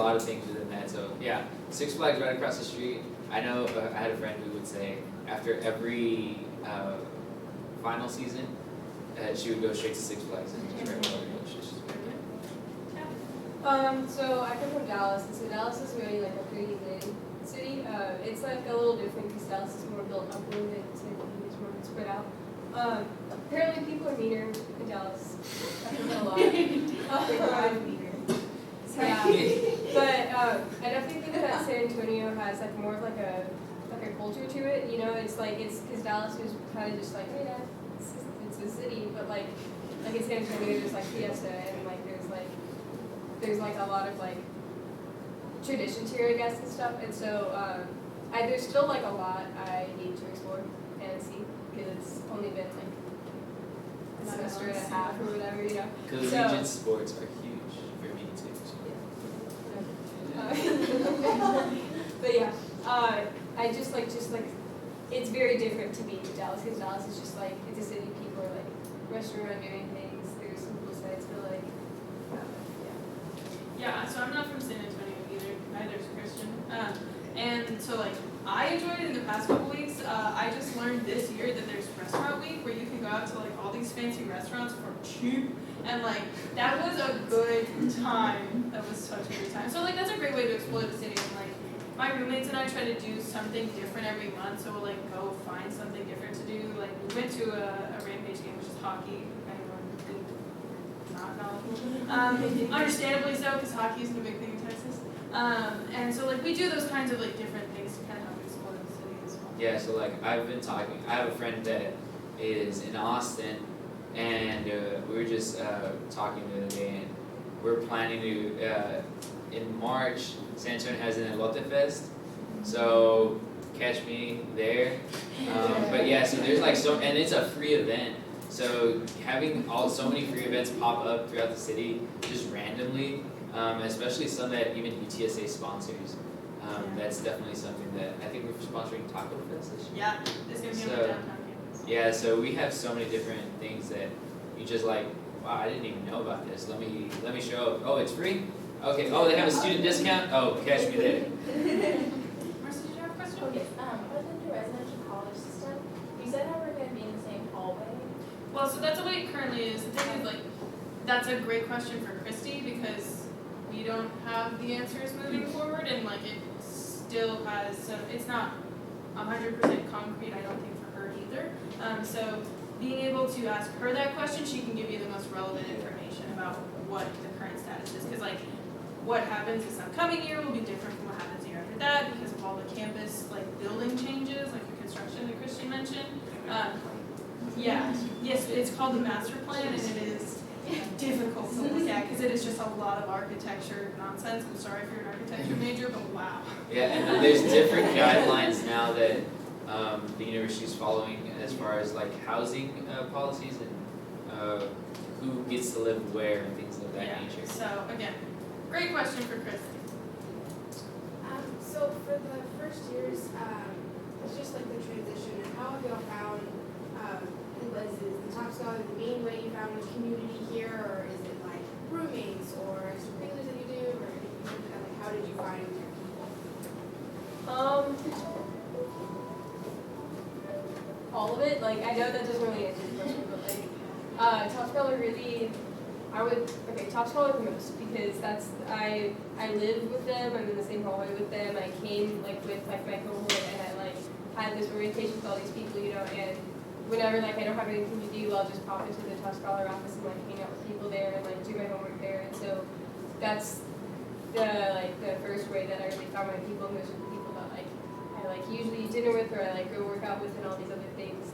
lot of things within that. So yeah, Six Flags right across the street. I know I had a friend who would say after every final season, she would go straight to Six Flags and just write all the she's just very good. So I come from Dallas, and so Dallas is really like a pretty big city. It's like a little different because Dallas is more built upward and San Diego is more spread out. Apparently people are meaner in Dallas. I've heard that a lot. Yeah. But I definitely think that San Antonio has like more of like a culture to it. You know, it's because Dallas is kind of just like, oh yeah, it's a city, but like in San Antonio there's like fiesta and like there's like a lot of like traditions here, I guess, and stuff. And so there's still like a lot I need to explore and see because it's only been like a semester and a half or whatever, you know. Collegiate sports are huge for me too. But yeah, I just like it's very different to be in Dallas because Dallas is just like it's a city. People are like rushing around doing things. There's some cool sites, but like Yeah, so I'm not from San Antonio either. Neither is Christian. And so like I enjoyed it in the past couple weeks. I just learned this year that there's restaurant week where you can go out to like all these fancy restaurants for cheap. And like that was a good time. That was such a good time. So like that's a great way to explore the city. And like my roommates and I try to do something different every month. So we'll like go find something different to do. Like we went to a Rampage game, which is hockey. Not knowledgeable. Understandably so, because hockey isn't a big thing in Texas. And so like we do those kinds of like different things to kind of help explore the city as well. Yeah, so like I have a friend that is in Austin, and we were just talking the other day, and we're planning to, in March, San Antonio has an Elote Fest, so catch me there. But yeah, so there's like and it's a free event. So having so many free events pop up throughout the city just randomly, especially some that even UTSA sponsors, that's definitely something that I think we're sponsoring Taco Fest this year. Yeah, it's going to be on the downtown campus. Yeah, so we have so many different things that you just like, wow, I didn't even know about this. Let me show up. Oh, it's free? Okay, oh, they have a student discount? Oh, catch me there. Marcy, did you have a question? Oh, yes. Other than the residential college system, you said how we're going to be in the same hallway. Well, so that's the way it currently is. The thing is, like, that's a great question for Christy because we don't have the answers moving forward, and like it still has some. It's not 100% concrete, I don't think, for her either. So being able to ask her that question, she can give you the most relevant information about what the current status is. Because like, what happens this upcoming year will be different from what happens the year after that because of all the campus like building changes, like the construction that Christy mentioned. Yeah, yes, it's called the master plan, and it is difficult to look at because it is just a lot of architecture nonsense. I'm sorry if you're an architecture major, but wow. Yeah, and then there's different guidelines now that the university is following as far as like housing policies and who gets to live where and things of that nature. So again, great question for Chris. So for the first years, it's just like the transition. And how have y'all found is the Top Scholar the main way you found a community here, or is it like roommates or extracurriculars that you do, or anything like that? Like, how did you find your people? All of it. Like I know that doesn't really answer the question, but like Top Scholar really, Top Scholar the most because I live with them. I'm in the same hallway with them. I came like with like my cohort, and I like had this orientation with all these people, you know, and whenever like I don't have anything to do, I'll just pop into the Top Scholar office and like hang out with people there and like do my homework there. And so that's the first way that I really found my people, and those are the people that like I like usually eat dinner with or I like go work out with and all these other things.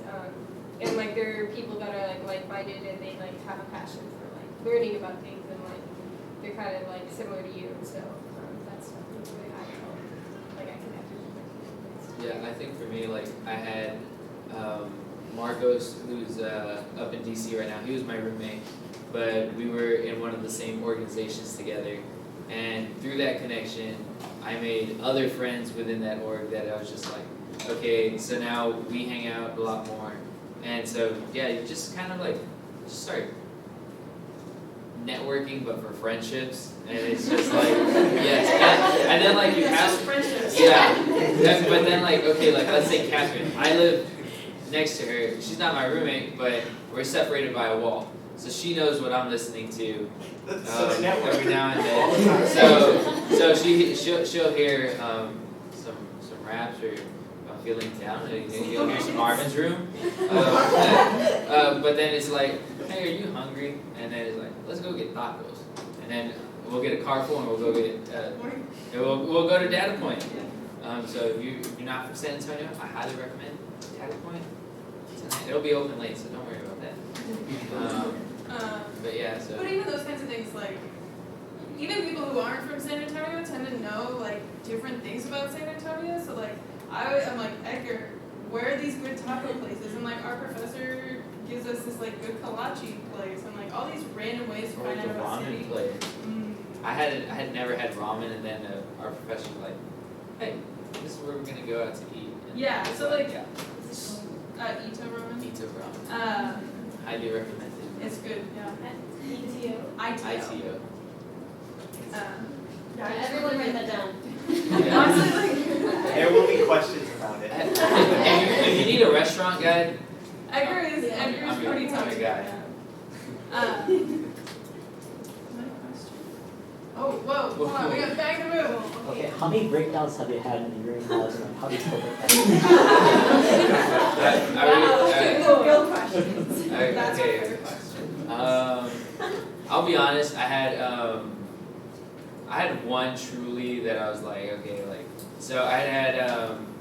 And like there are people that are like-minded and they like have a passion for like learning about things and like they're kind of like similar to you. And so that's the way I felt like I connected with my people. Yeah, I think for me, like I had Marcos, who's up in DC right now. He was my roommate, but we were in one of the same organizations together. And through that connection, I made other friends within that org that I was just like, okay, so now we hang out a lot more. And so, yeah, you just kind of like just start networking, but for friendships. And it's just like, yes, And then like you That's have just friendships. but then like okay, like let's say Catherine. I live next to her. She's not my roommate, but we're separated by a wall. So she knows what I'm listening to every now and then. So she'll hear some raps or if I'm feeling down. You'll hear some Marvin's Room. But then it's like, hey, are you hungry? And then it's like, let's go get tacos. And then we'll get a carpool and we'll go get we'll go to Data Point. So if you're not from San Antonio, I highly recommend Data Point. It'll be open late, so don't worry about that. But yeah, so. But even those kinds of things, like, even people who aren't from San Antonio tend to know, like, different things about San Antonio. So, like, I'm like, Edgar, where are these good taco places? And, like, our professor gives us this, like, good kolache place. And, like, all these random ways to find out about the city. Ramen place. I had never had ramen, and then our professor was like, hey, this is where we're going to go out to eat. And Yeah, so, like, yeah. Ito ramen. Ito ramen. Highly recommended. It's good, yeah. ETO. ITO. Yeah, everyone write that down. Yeah. Honestly, like, There will be questions about it. If you need a restaurant guide, Edgar's I'm pretty your tough. guy. Oh, whoa, hold on, we got back to move. Okay, how many breakdowns have you had in your lives and how do you cope with that? Real questions. That's Okay. my favorite question. I'll be honest. I had one truly that I was like, okay, like. So I had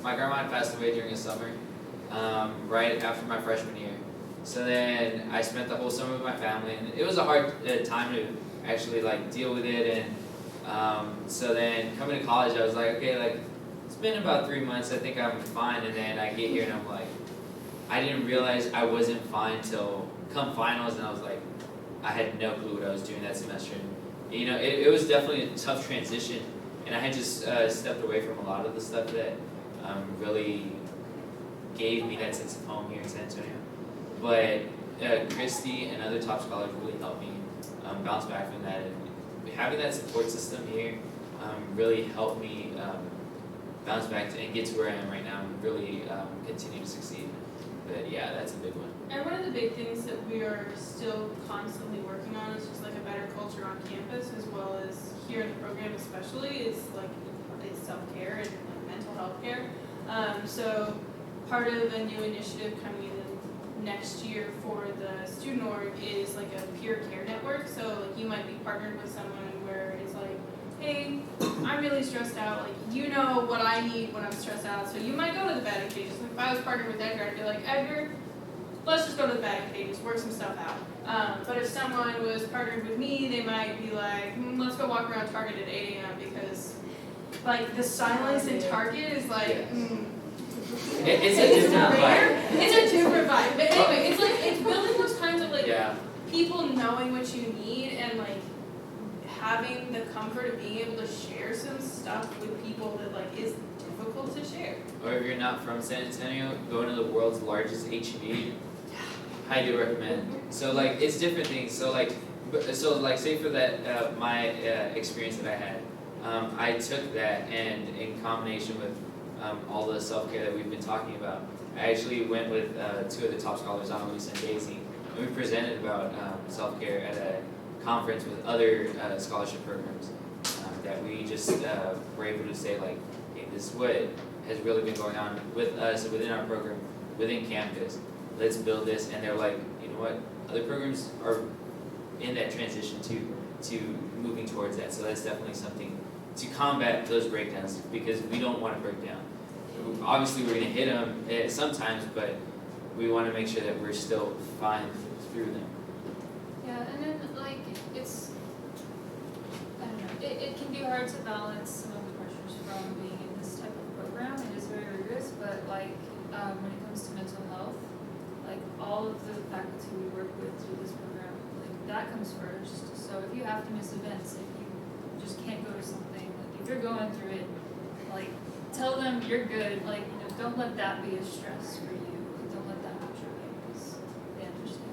my grandma had passed away during the summer, right after my freshman year. So then I spent the whole summer with my family, and it was a hard time to actually like deal with it. And so then coming to college, I was like, okay, like it's been about 3 months. I think I'm fine. And then I get here and I'm like, I didn't realize I wasn't fine till come finals, and I was like, I had no clue what I was doing that semester. And, you know, it was definitely a tough transition, and I had just stepped away from a lot of the stuff that really gave me that sense of home here in San Antonio. But Christy and other top scholars really helped me bounce back from that, and having that support system here really helped me bounce back and get to where I am right now and really continue to succeed. But yeah, that's a big one. And one of the big things that we are still constantly working on is just like a better culture on campus, as well as here in the program especially, is like self-care and like mental health care. So part of a new initiative coming in next year for the student org is like a peer care network. So like you might be partnered with someone where it's like, hey, I'm really stressed out, like you know what I need when I'm stressed out, so you might go to the batting cages. Like if I was partnered with Edgar, I'd be like, Edgar, let's just go to the batting cages, work some stuff out. But if someone was partnered with me, they might be like, let's go walk around Target at 8 a.m. because like the silence in Target is like, It's a different vibe. It's a different vibe. But anyway, it's like it's building those kinds of like Yeah. people knowing what you need and like having the comfort of being able to share some stuff with people that like is difficult to share. Or if you're not from San Antonio, going to the world's largest HEB, highly recommend. So like it's different things. So like say for that my experience that I had, I took that and in combination with all the self-care that we've been talking about, I actually went with two of the top scholars, Annalise and Daisy, and we presented about self-care at a conference with other scholarship programs that we just were able to say like, hey, this is what has really been going on with us within our program, within campus. Let's build this, and they're like, you know what? Other programs are in that transition to moving towards that. So that's definitely something to combat those breakdowns because we don't want to break down. Obviously, we're going to hit them sometimes, but we want to make sure that we're still fine through them. Yeah, and then like it's, I don't know, it can be hard to balance some of the pressures from being in this type of program. It is very rigorous, but like when it comes to mental health, like all of the faculty we work with through this program, like that comes first. So if you have to miss events, if you just can't go to something, like if you're going through it, like tell them you're good. Like don't let that be a stress for you. Like, don't let that hold you back because they understand.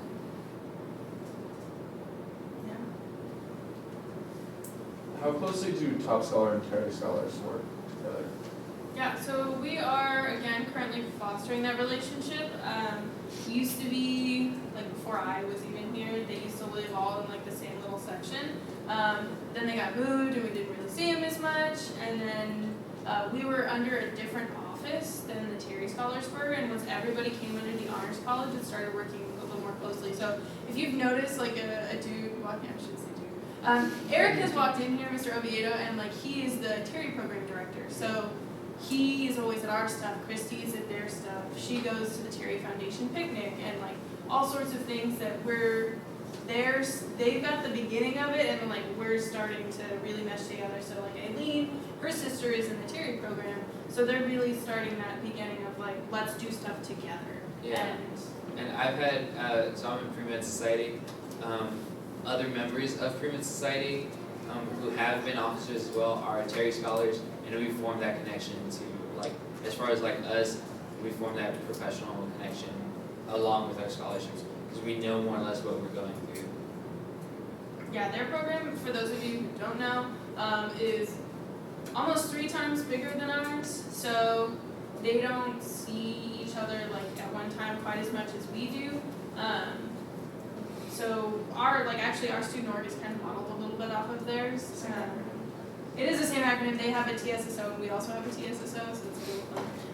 How closely do Top Scholar and Terry Scholars work together? Yeah, so we are, again, currently fostering that relationship. Used to be, like before I was even here, they used to live all in like the same little section. Then they got moved and we didn't really see them as much. And then we were under a different office than the Terry Scholars were. And once everybody came under the Honors College, it started working a little more closely. So if you've noticed like a dude walking, I shouldn't say dude. Eric has walked in here, Mr. Oviedo, and like he is the Terry program director. So he is always at our stuff, Christy's at their stuff, she goes to the Terry Foundation picnic, and like all sorts of things that they've got the beginning of it, and then like we're starting to really mesh together. So like Aileen, her sister is in the Terry program, so they're really starting that beginning of like, let's do stuff together. Yeah. And I've had, so I'm in Pre-Med Society, other members of Pre-Med Society who have been officers as well are Terry Scholars, and we formed that connection to, like, as far as like us, we formed that professional connection along with our scholarships, because we know more or less what we're going through. Yeah, their program, for those of you who don't know, is almost 3 times bigger than ours, so they don't see each other like at one time quite as much as we do. So our student org is kind of modeled a little bit off of theirs. It is the same acronym. They have a TSSO and we also have a TSSO, so it's a little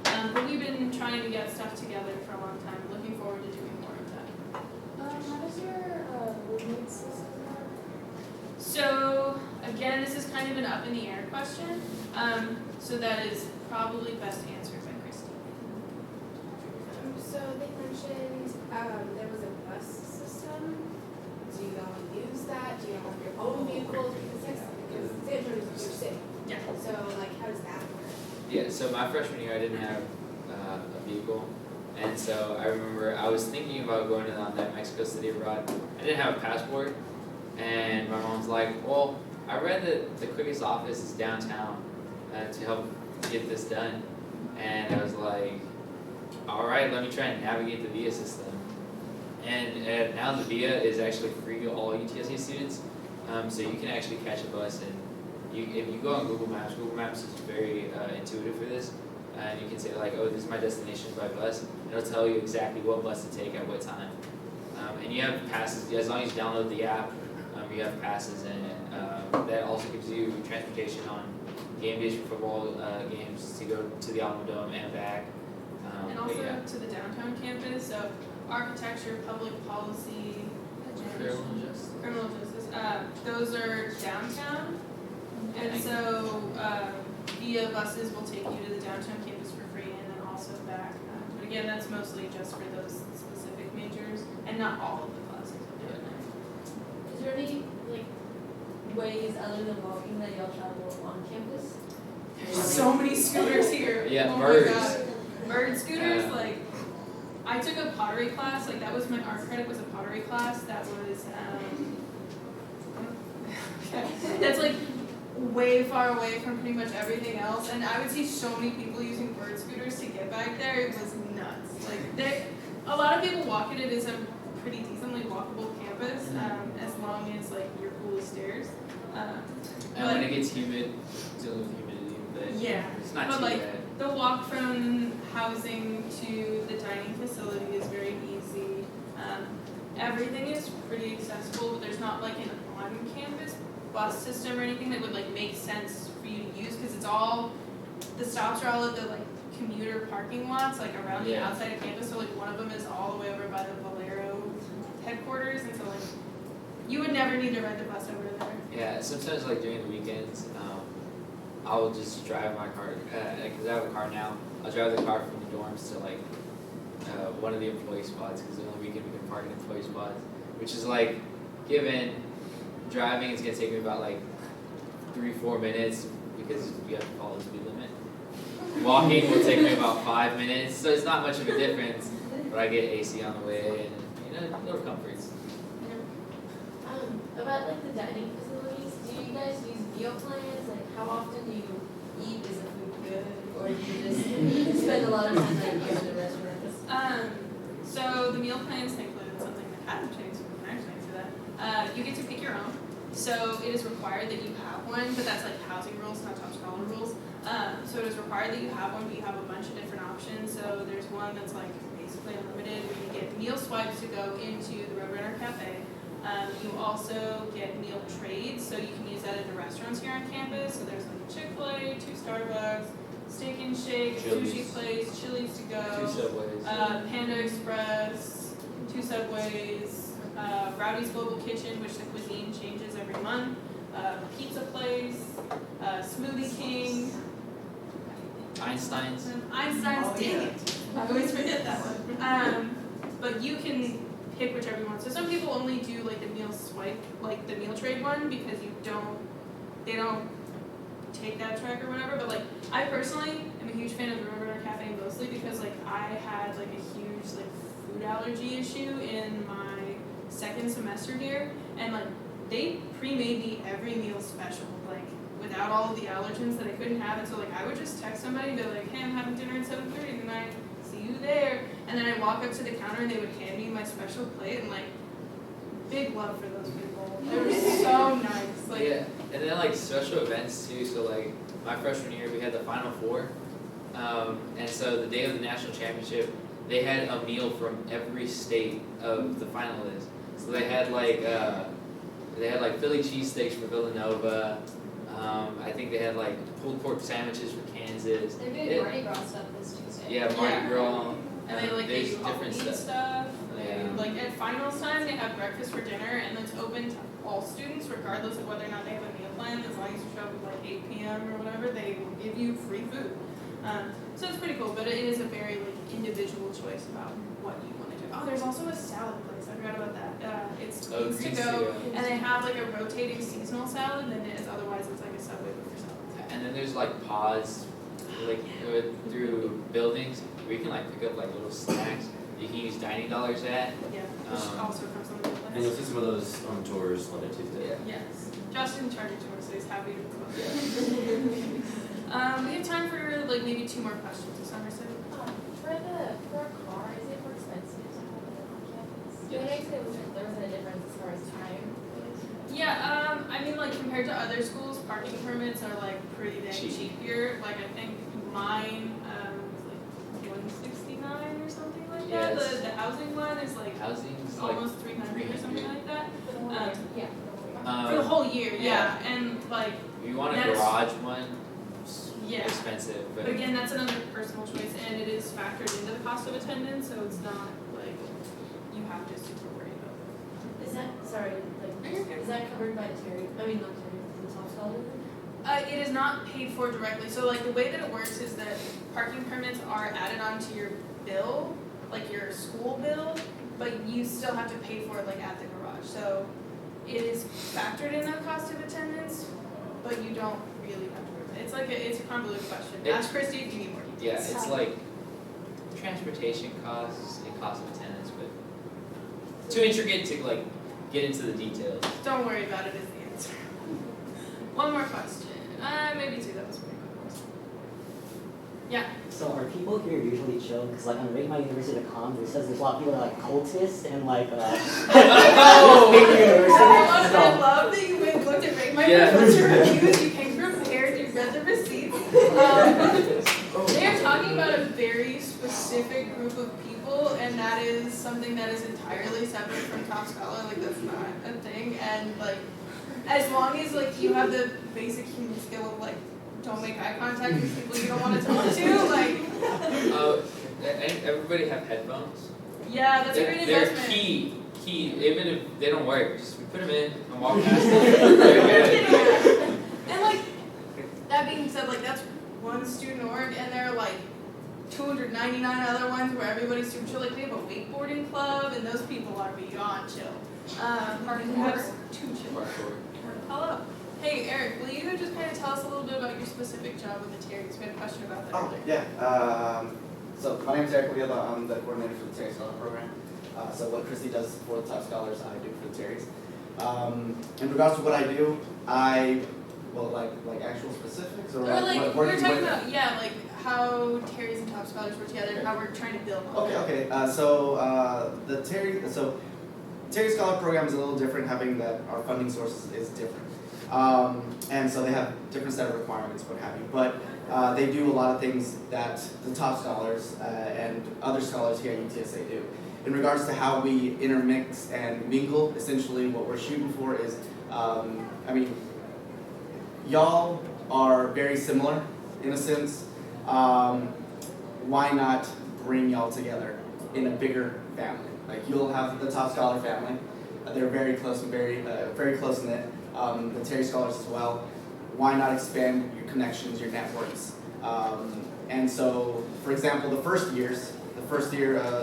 fun. But we've been trying to get stuff together for a long time. Looking forward to doing more of that. How does your roommate system work? So again, this is kind of an up in the air question. So that is probably best answered by Christy. So they mentioned there was a bus system. Do you all use that? Do you all have your own vehicles? Because San Antonio's a huge city. Yeah. So like, how does that work? Yeah, so my freshman year I didn't have a vehicle, and so I remember I was thinking about going on that Mexico City abroad. I didn't have a passport, and my mom's like, well, I read that the quickest office is downtown to help get this done, and I was like, alright, let me try and navigate the VIA system. And now the VIA is actually free to all UTSA students, so you can actually catch a bus, and if you go on Google Maps is very intuitive for this, and you can say like, oh, this is my destination by bus, and it'll tell you exactly what bus to take at what time. And you have passes, as long as you download the app, you have passes, and that also gives you transportation on game days for football games to go to the Alamo Dome and back. And also to the downtown campus, so architecture, public policy, criminal justice, those are downtown. And so VIA buses will take you to the downtown campus for free and then also back. But again, that's mostly just for those specific majors and not all of the classes. Is there any like ways other than walking that y'all travel on campus? There's so many scooters here. Yeah, oh birds. My God. Bird scooters, like I took a pottery class, like that was my art credit was a pottery class that was that's like way far away from pretty much everything else, and I would see so many people using bird scooters to get back there. It was nuts. Like a lot of people walk it. It is a pretty decently walkable campus, as long as like you're cool with stairs. And when it gets humid, dealing with humidity, but yeah, it's not but too like bad. the walk from housing to the dining facility is very easy. Everything is pretty accessible, but there's not like an on-campus bus system or anything that would like make sense for you to use, because it's all, the stops are all at the like commuter parking lots like around the outside of campus. So like one of them is all the way over by the Valero headquarters, and so like you would never need to ride the bus over there. Yeah, sometimes like during the weekends, I'll just drive my car, because I have a car now. I'll drive the car from the dorms to like one of the employee spots, because the only weekend we can park in employee spots, which is like, given driving, it's gonna take me about like 3-4 minutes because you have to follow the speed limit. Walking will take me about 5 minutes, so it's not much of a difference. But I get AC on the way, and little comforts. About like the dining facilities, do you guys use meal plans? Like how often do you eat? Is the food good, or do you just spend a lot of time like going to restaurants? So the meal plans include something that Adam changed. I actually answer that. You get to pick your own. So it is required that you have one, but that's like housing rules, not Top Scholar rules. So it is required that you have one, but you have a bunch of different options. So there's one that's like basically unlimited, where you get meal swipes to go into the Roadrunner Cafe. You also get meal trades, so you can use that at the restaurants here on campus. So there's like Chick-fil-A, 2 Starbucks, Steak and Shake, Chili's. Sushi Place, Chili's to go, 2 Subways. Panda Express, 2 Subways, Rowdy's Global Kitchen, which the cuisine changes every month, Pizza Place, Smoothie King, Einstein's. Einstein's, dang it, I always forget that one. But you can pick whichever you want. So some people only do like the meal swipe, like the meal trade one, because they don't take that track or whatever. But like I personally am a huge fan of the Roadrunner Cafe, mostly because like I had like a huge like food allergy issue in my second semester here, and like they pre-made me every meal special, like without all of the allergens that I couldn't have. And so like I would just text somebody and be like, hey, I'm having dinner at 7:30 tonight, see you there. And then I'd walk up to the counter and they would hand me my special plate, and like big love for those people. They were so nice. Like Yeah, and then like special events too. So like my freshman year, we had the Final Four, and so the day of the national championship, they had a meal from every state of the finalists. So they had like Philly cheesesteaks for Villanova. I think they had like pulled pork sandwiches for Kansas. They're doing Mardi Gras stuff this Tuesday. Yeah, Mardi Yeah. Gras. And they like they there's do different Halloween stuff. Yeah. Like at finals time, they have breakfast for dinner, and it's open to all students, regardless of whether or not they have a meal plan. As long as you show up at like 8 p.m. or whatever, they will give you free food. So it's pretty cool, but it is a very like individual choice about what you want to do. Oh, there's also a salad place. I forgot about that. It's Greens to Greens Go, to Go. and they have like a rotating seasonal salad, and then otherwise it's like a Subway but for salad. And then there's like pods, like through buildings where you can like pick up like little snacks you can use dining dollars at. Yeah, which also comes on the And list. you'll see some of those on tours Monday, Tuesday. Yes, Justin charged it to us, so he's happy to come up. Yeah. We have time for like maybe 2 more questions. Somerset. For a car, is it more expensive to have it on campus? Yes. I know there wasn't a difference as far as time goes. Yeah, I mean like compared to other schools, parking permits are like pretty dang Cheap. cheap here. Like I think mine was like $169 or something like that. Yes. The housing one is like Housing's like almost $300 or something like that. For the whole year? Yeah, for the whole year. For the whole year, yeah. And like if you want a That's- garage one, it's Yeah. expensive, but But again, that's another personal choice, and it is factored into the cost of attendance, so it's not like you have to super worry about it. Is that, sorry, like, is that covered by Terry, I mean, not Terry, the Top Scholar? It is not paid for directly, so like the way that it works is that parking permits are added onto your bill, like your school bill, but you still have to pay for it like at the garage, so it is factored in the cost of attendance, but you don't really have to worry about it. It's a convoluted question. It- Ask Christy if you need more yeah, details. it's like transportation costs and cost of attendance, but too intricate to like get into the details. Don't worry about it is the answer. One more question. Maybe 2, that was pretty good. Yeah. So are people here usually chill? Because like on Rate My University it says there's a lot of people that are like cultists and like Oh! Baker University. I So love that you went and looked at Rate My Yeah. University reviews, you came prepared, you read the receipts. They are talking about a very specific group of people, and that is something that is entirely separate from Top Scholar, like that's not a thing, and like, as long as like you have the basic human skill of like, don't make eye contact with people you don't want to talk to, like, Everybody have headphones. yeah, that's a great They're investment. key, even if they don't work, just we put them in and walk past them. They're good. And like, that being said, like that's one student org, and there are like 299 other ones where everybody's super chill. Like we have a wakeboarding club, and those people are beyond chill. Perhaps too chill. Hello. Hey Eric, will you just kind of tell us a little bit about your specific job with the Terry's? We had a question about that Oh, earlier. yeah. So my name is Eric Oviedo. I'm the coordinator for the Terry Scholar Program. So what Christy does for the Top Scholars, I do for the Terrys. In regards to what I do, like actual specifics or Or like, we were working talking with them? about, yeah, like how Terry's and Top Scholars work together and how we're trying to build on it. Okay. So the Terry, so Terry Scholar program is a little different, having that our funding source is different. And so they have different set of requirements, what have you. But they do a lot of things that the top scholars and other scholars here at UTSA do. In regards to how we intermix and mingle, essentially what we're shooting for is, y'all are very similar in a sense. Why not bring y'all together in a bigger family? Like you'll have the top scholar family. They're very close and very close knit. The Terry Scholars as well. Why not expand your connections, your networks? And so, for example, the first year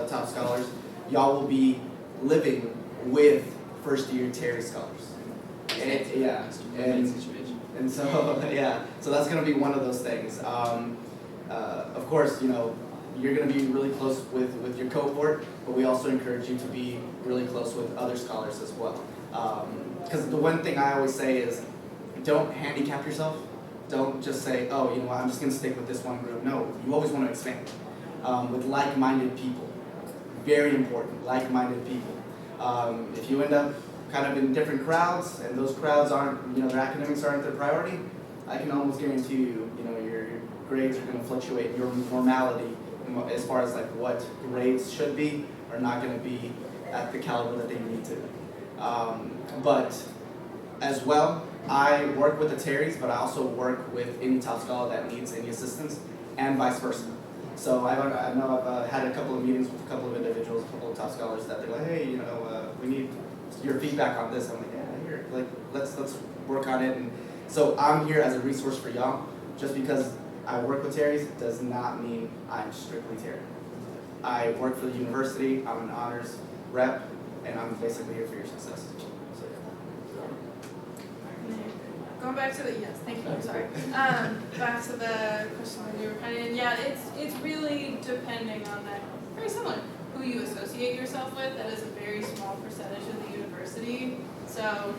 top scholars, y'all will be living with first year Terry Scholars. And so so that's gonna be one of those things. Of course, you're gonna be really close with your cohort, but we also encourage you to be really close with other scholars as well. Because the one thing I always say is, don't handicap yourself. Don't just say, oh, you know what, I'm just gonna stick with this one group. No, you always want to expand with like-minded people. Very important, like-minded people. If you end up kind of in different crowds, and those crowds aren't, their academics aren't their priority, I can almost guarantee you, your grades are going to fluctuate. Your normality, as far as like what grades should be, are not going to be at the caliber that they need to. But as well, I work with the Terrys, but I also work with any top scholar that needs any assistance, and vice versa. So I know I've had a couple of meetings with a couple of individuals, a couple of top scholars that they're like, hey, we need your feedback on this. I'm like, yeah, here, like let's work on it. And so I'm here as a resource for y'all. Just because I work with Terrys does not mean I'm strictly Terry. I work for the university. I'm an honors rep, and I'm basically here for your success. So Going back to the, yes, thank you, I'm sorry. Back to the question that you were kind of in, it's really depending on that, very similar, who you associate yourself with. That is a very small percentage of the university, so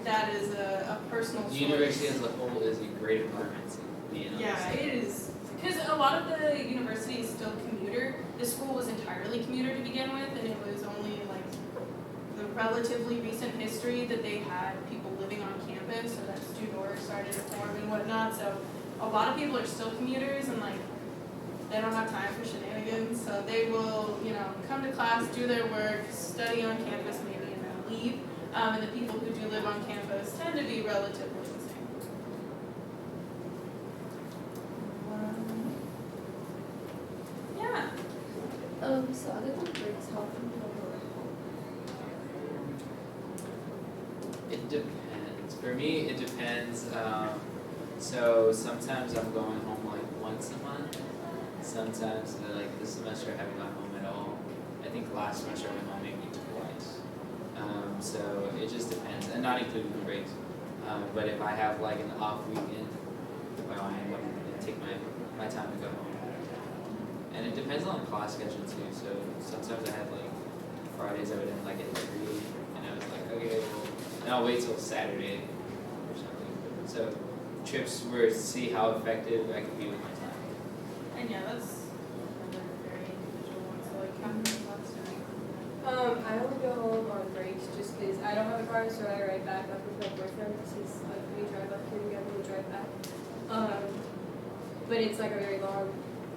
that is a personal choice. The university as a whole is a great environment to be in. Yeah, it is, because a lot of the university is still commuter. The school was entirely commuter to begin with, and it was only like the relatively recent history that they had people living on campus, so that student orgs started to form and whatnot. So a lot of people are still commuters, and like they don't have time for shenanigans. So they will, come to class, do their work, study on campus maybe, and then leave. And the people who do live on campus tend to be relatively the same. Yeah. So other than breaks, how often do you go at home? It depends. For me, it depends. So sometimes I'm going home like once a month. Sometimes, like this semester, I haven't gone home at all. I think last semester I went home maybe twice. So it just depends, and not including the breaks. But if I have like an off weekend, well, I end up gonna take my time to go home. And it depends on the class schedule too. So sometimes I had like Fridays I would end like at 3, and I was like, okay, well, and I'll wait till Saturday or something. So trips were to see how effective I could be with my time. And yeah, that's another very individual one. So like, how many months do you? I only go home on breaks just because I don't have a car, so I ride back up with my boyfriend. Since like we drive up here together, we drive back. But it's like a very long,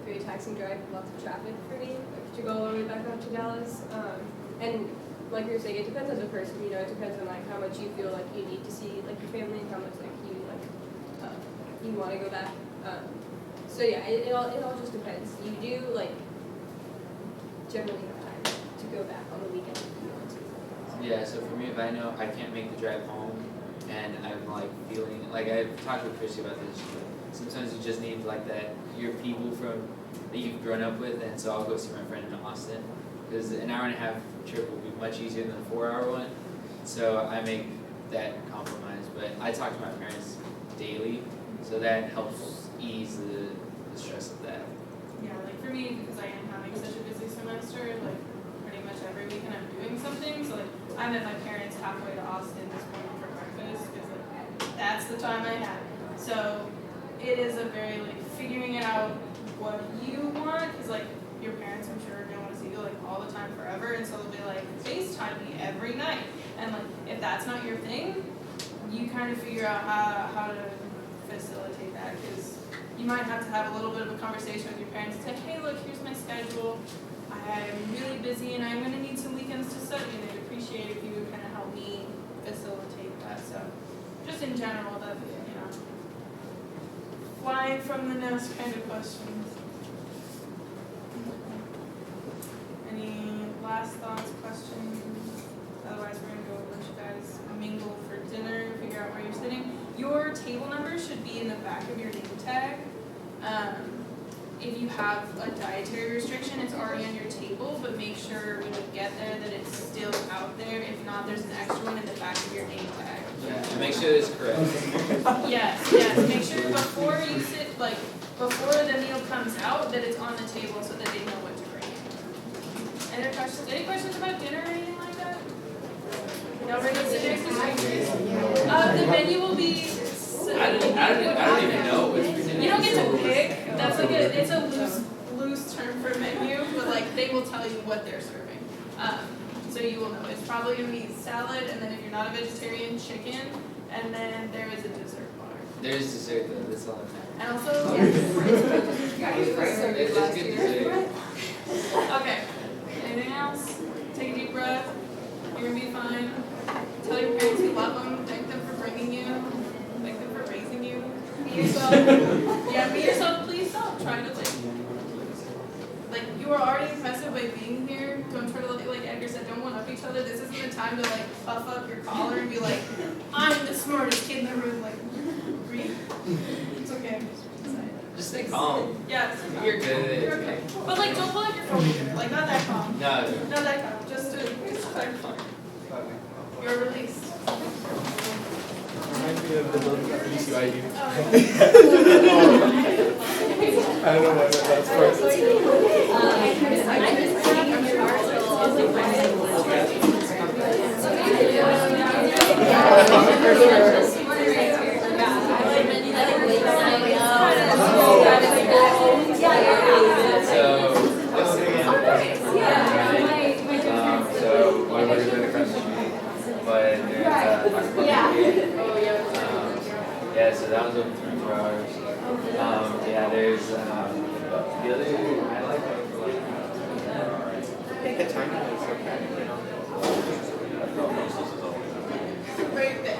very taxing drive, lots of traffic for me to go all the way back up to Dallas. And like you were saying, it depends on the person. It depends on like how much you feel like you need to see like your family and how much like you want to go back. So yeah, it all just depends. You do like generally have time to go back on the weekend if you want to. Yeah, so for me, if I know I can't make the drive home, and I'm like feeling like I've talked with Christy about this, but sometimes you just need like that your people that you've grown up with, and so I'll go see my friend in Austin because an hour and a half trip will be much easier than a 4-hour one. So I make that compromise, but I talk to my parents daily, so that helps ease the stress of that. Yeah, like for me, because I am having such a busy semester, like pretty much every weekend I'm doing something. So like I met my parents halfway to Austin this morning for breakfast because like that's the time I have. So it is a very like figuring it out what you want, because like your parents, I'm sure, are gonna wanna see you like all the time forever, and so they'll be like, FaceTime me every night. And like, if that's not your thing, you kind of figure out how to facilitate that, because you might have to have a little bit of a conversation with your parents and say, hey, look, here's my schedule. I'm really busy and I'm gonna need some weekends to study, and I'd appreciate if you would kind of help me facilitate that. So, just in general, that, you know, flying from the nest kind of questions. Any last thoughts, questions? Otherwise, we're gonna go let you guys mingle for dinner, figure out where you're sitting. Your table number should be in the back of your name tag. If you have a dietary restriction, it's already on your table, but make sure when you get there that it's still out there. If not, there's an extra one in the back of your name tag. Yeah, and make sure it's correct. Yes, make sure before you sit, like, before the meal comes out, that it's on the table so that they know what to bring in. Any other questions? Any questions about dinner or anything like that? No regular dinners? The menu will be. I don't even know what's for dinner. You don't get to pick. That's like it's a loose term for menu, but like they will tell you what they're serving. So you will know. It's probably gonna be salad, and then if you're not a vegetarian, chicken, and then there is a dessert bar. There's dessert though, that's all that matters. And also, It's good dessert. okay. Anything else? Take a deep breath. You're gonna be fine. Tell your parents you love them. Thank them for bringing you. Thank them for raising you. Be yourself. Yeah, be yourself. Please stop trying to like you are already impressive by being here. Don't try to like Edgar said, don't one up each other. This isn't the time to like puff up your collar and be like, I'm the smartest kid in the room. Like, breathe. It's okay. Just stay calm. Yeah, You're good. you're okay. But like, don't pull out your phone either. Like, not that calm. No. Not that calm. Just clarify. You're released. Reminds me of the building that PCIU. Oh. I don't know why that's part. So my buddy's been across the street, but there's yeah, so that was over 3-4 hours. Yeah, there's the other I like I think the timing is okay. Right there.